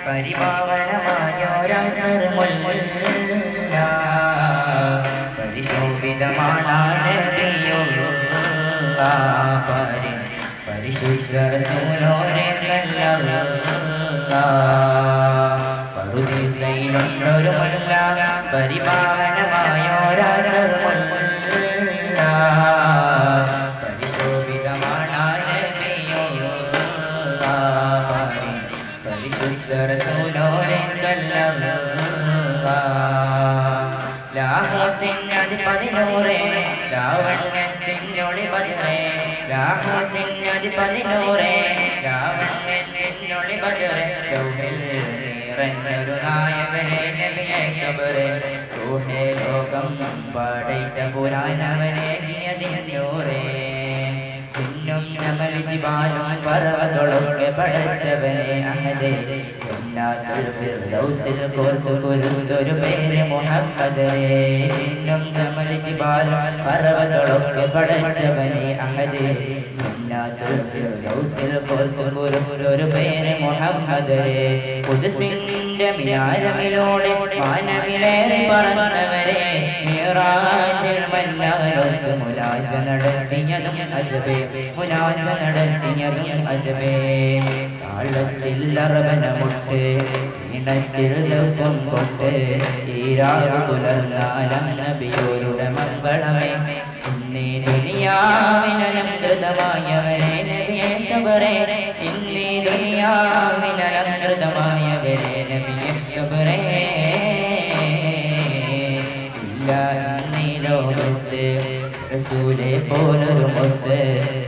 പരിപാവനമായോരസർമുല്ല പരിശോഭിതമാണ് നബിയുള്ള പരിശുദ്ധ റസൂലോരെ സല്ലല്ലാഹു പറുദീസയിലുള്ളൊരു മുല്ല പരിപാവനമായോരസർമുല്ല പരിശോഭിതമാണ് നബിയുള്ള പരിശുദ്ധ റസൂലോരെ സല്ലല്ലാഹു ലാഹോത്തിനധിപതിനൂറേ ലാവണ്യത്തിനൊളി ബദറേ ലാഹോത്തിനധിപതിനൂറേ ലാവണ്യത്തിനൊളി ബദറേ ലൗഹിൽ നിറഞ്ഞൊരു നായകനെ നബിയെ സബറേ റൂഹേ ലോകം പടൈത്ത പുരാനവനേകിയതിന്നൂറേ ചിന്നും നമൽ ജിബാലും പർവ്വതങ്ങളൊക്കെ പടച്ചവനെ അഹദേ ജന്നാത്തുൽ ഫിർദൗസിൽ കോർത്തു കുരുത്തൊരു പേര് മുഹമ്മദേ ചിന്നും നമൽ ജിബാലും പർവ്വതങ്ങളൊക്കെ പടച്ചവനെ അഹദേ ജന്നാത്തുൽ ഫിർദൗസിൽ കോർത്തു കുരുത്തൊരു പേര് മുഹമ്മദേ ഖുദ്സിന്റെ മിനാരമിലൂടെ മാനവിലേറി പറന്നവരെ മിറാജിൽ മന്നാലൊത്ത് മുലാജ നടത്തിയതും അജബേ മുലാജ നടത്തിയതും അജബേ താളത്തിൽ അറബനമുട്ട് ഇണത്തിൽ ദഫും കൊണ്ട് ഈരാവ് പുലർന്നാലം നബിയോരുടെ മംഗളമേ ഇന്നീ ദുനിയാവിനലങ്കൃതമായവരെ നബിയെ സബറേ ഇന്നീ ദുനിയാവിനലങ്കൃതമായവരെ നബിയെ സബറേ ഇല്ല ഇന്നീ ലോകത്ത് റസൂലെ പോലൊരു മുത്ത്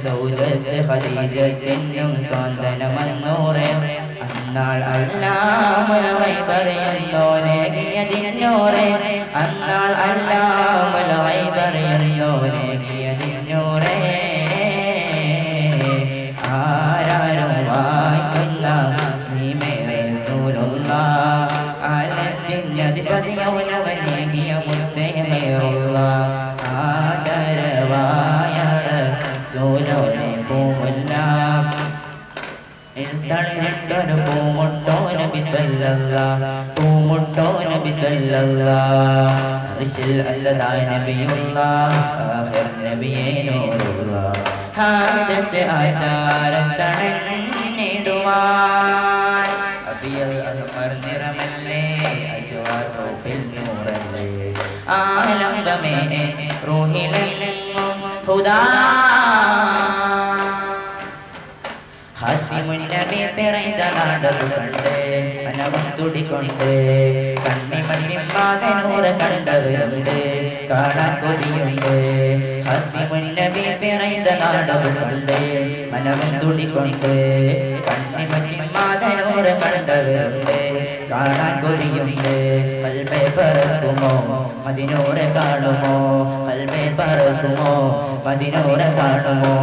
സൗജത്ത് ഖദീജത്തിനും സ്വാന്തനമന്നൂറെ അന്നാൾ അല്ലാമലവൈ പറയുന്നോനേകിയതിന്നൂറെ അന്നാൾ അല്ലാമലവൈ പറയുന്നോനേകിയതിന്നൂറെ ആരാരും വായിക്കുന്ന നീമേ റസൂലുള്ളാഹ് ആലത്തിനധിപതിയവനവനേകിയ മുത്തേ ഖൈറുള്ളാഹ് ആദരവായ റസൂലോനെ പൂമുല്ല തളിരിട്ടൊരു പൂമുട്ടോ നബി സല്ലല്ലാഹ് പൂമുട്ടോ നബി സല്ലല്ലാഹ് അർശിൽ അസദായ നബിയുള്ളാഹ് ആഖിർ നബിയേ നൂറുള്ളാഹ് ഹാജത്ത് ആചാരത്തണഞ്ഞിടുവാൻ അബിയൽ അഹ്മർ നിറമല്ലേ അജ്വാതോപ്പിൽ നൂറല്ലേ ആലംബമേ റൂഹിലെങ്ങും ഹുദാ ഹാത്തിമുൻ നബി പിറந்த നാടതു കണ്ട് മനവും തുടികൊണ്ട് കണ്ണിമ ചിമ്മാതെ നൂറ് കണ്ടവരുണ്ട് കാണാൻ കൊതിയുണ്ട് ഹാത്തിമുൻ നബി പിറந்த നാടതു കണ്ട് മനവും തുടികൊണ്ട് കണ്ണിമ ചിമ്മാതെ നൂറ് കണ്ടവരുണ്ട് കാണാൻ കൊതിയുണ്ട് കൽബേ പറക്കുമോ മദിനൂറെ കാണുമോ കൽബേ പറക്കുമോ മദിനൂറെ കാണുമോ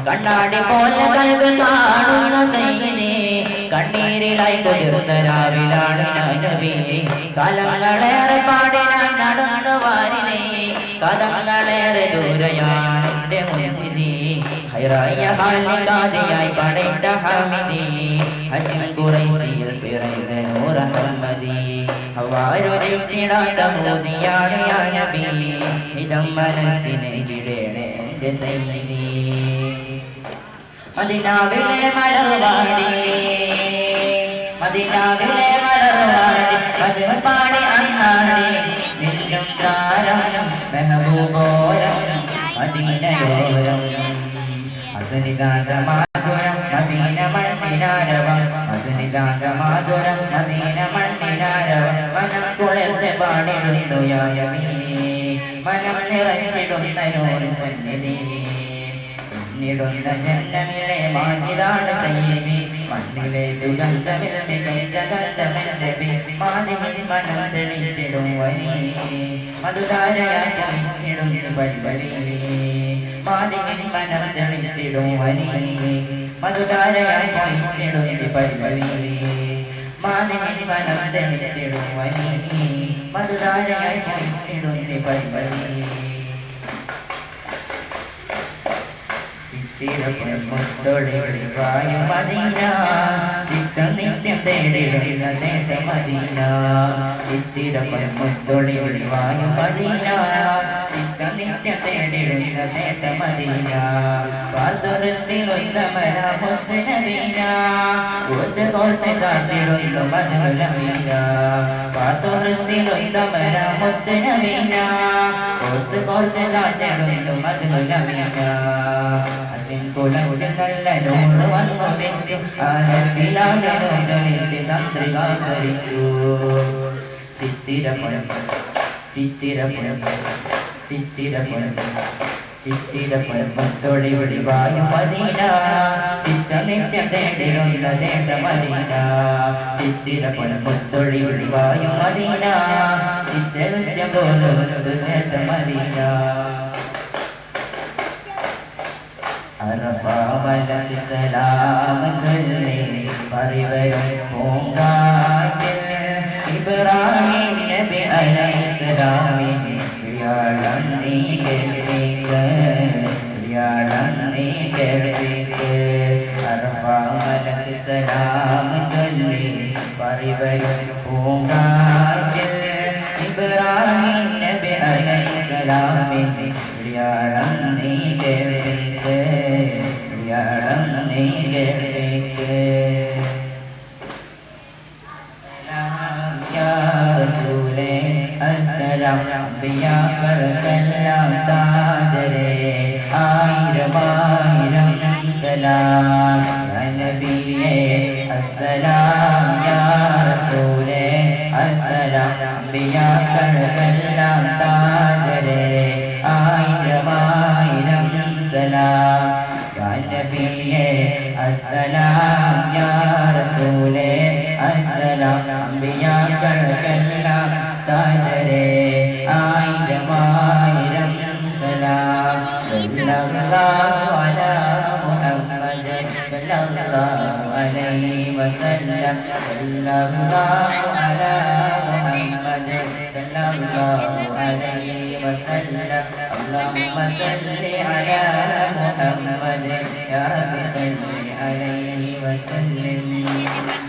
കണ്ണാടി പോലെ കൽബ് കാണുന്ന സയ്യിദേ കണ്ണീരിലായി കുതിർന്ന രാവിലാണ് ഞാൻ നബി കാലങ്ങളേറെ പാടി ഞാൻ നടന്നു വാരിനേ കഥങ്ങളേറെ ദൂരെയാണ് എന്റെ മുൻചിതി ഹൈറായ ഹാലികാദിയായി പടൈത്ത ഹമിദി ഹശിം ഖുറൈശിയിൽ പിറന്ന നൂർ അഹമ്മദി ഹവാരുദിച്ചിടാത്ത മോദിയാണ് യാ നബി ഇതം മനസ്സിനെ കിടേണേ എന്റെ സയ്യിദി മദീനാവിലെ മലർവാടി മദീനാവിലെ മലർവാടി മദർ പാടി അന്നാടി നിന്നും താരം മെഹബൂബോരം മദീനയോരം മധുരിതാന്ത മാധുരം മദീന മണ്ണിനാരവം മധുരിതാന്ത മാധുരം മദീന മണ്ണിനാരവം മനം കുളിർന്ന് പാടിടുന്നു യാ നബി മനം നിറച്ചിടുന്ന നൂറ് സന്നിധി നിടുന്ന ജന്നമിലെ മാജിദാണ് സയ്യിദി മണ്ണിലെ സുഗന്ധമിൽ മികച്ച ഗന്ധമെന്റെ മാലിമിൽ മനം തെളിച്ചിടും വനി മധുധാരയായി തെളിച്ചിടുന്നു പരിപരി മാലിമിൽ മനം തെളിച്ചിടും വനി മധുധാരയായി തെളിച്ചിടുന്നു പരിപരി മാലിമിൽ മനം തെളിച്ചിടും വനി മധുധാരയായി തെളിച്ചിടുന്നു പരിപരി ചിത്തിരപ്പൊന്മുത്തൊളിവായും മദീന ചിത്തം തേടിടുന്ന തേട്ട മദീന ചിത്തിരപ്പൊന്മുത്തൊളി ഒളിവായും മദീന ചിത്തനിത്യ തേടിടുന്ന തേട്ട മദീന പാർത്തുരത്തിൽ ഉത്തമന മുസ്ലിമീന കൂത്ത് കോർത്ത് ചാത്തിടുന്നു മധുരമീന പാർത്തുരത്തിൽ ഉത്തമന മുസ്ലിമീന കൂത്ത് കോർത്ത് ചാത്തിടുന്നു മധുരമീന അസിൻകുലത്തിൽ നല്ല നൂറ് വന്നുദിച്ചു ആനന്ദിലാകനോ ജനിച്ച് ചന്ദ്രിക ഭരിച്ചു ചിത്തിരപ്പൊൻ ചിത്തിരപ്പൊൻ ചിത്തിരപ്പൊൻ ചിത്തിരപ്പൊന്മുത്തൊളി ഒളിവായും മദീന ചിത്തനിത്യ തേടിടുന്ന തേട്ട മദീന ചിത്തിരപ്പൊന്മുത്തൊളി ഒളിവായും മദീന ചിത്തനിത്യം പോലുള്ളത് തേട്ട മദീന അറഫാമലക്ക് സലാം ചൊല്ലി പരിവരും പൂങ്കാറ്റിൽ ഇബ്രാഹിം നബി അലൈഹിസ്സലാമിനെ വ്യാഴം നീ കേൾപ്പിക്ക് വ്യാഴം നീ കേൾപ്പിക്ക് അറഫാമലക്ക് സലാം ചൊല്ലി പരിവരും പൂങ്കാറ്റിൽ ഇബ്രാഹിം നബി അലൈഹിസ്സലാമിനെ വ്യാഴം നീ കേൾപ്പിക്ക് വ്യാഴം നീ കേൾപ്പിക്ക് യാ റസൂലേ അസ്സലാം അമ്പിയാക്കൾക്കെല്ലാം താജരേ ആയിരമായിരം സലാം യാ നബിയേ അസ്സലാം യാ റസൂലേ അസ്സലാം അമ്പിയാക്കൾക്കെല്ലാം താജരേ ആയിരമായിരം സലാം യാ നബിയേ അസ്സലാം യാ റസൂലേ അസ്സലാം അമ്പിയാക്കൾക്കെല്ലാം താജരേ ആയിരമായിരം സലാം സല്ലല്ലാഹു അലാ മുഹമ്മദ് സല്ലല്ലാഹു അലൈഹി വസല്ലം സല്ലല്ലാഹു അലാ മുഹമ്മദ് സല്ലല്ലാഹു അലൈഹി വസല്ലം اللهم صل على محمد يا رب صل عليه وسلم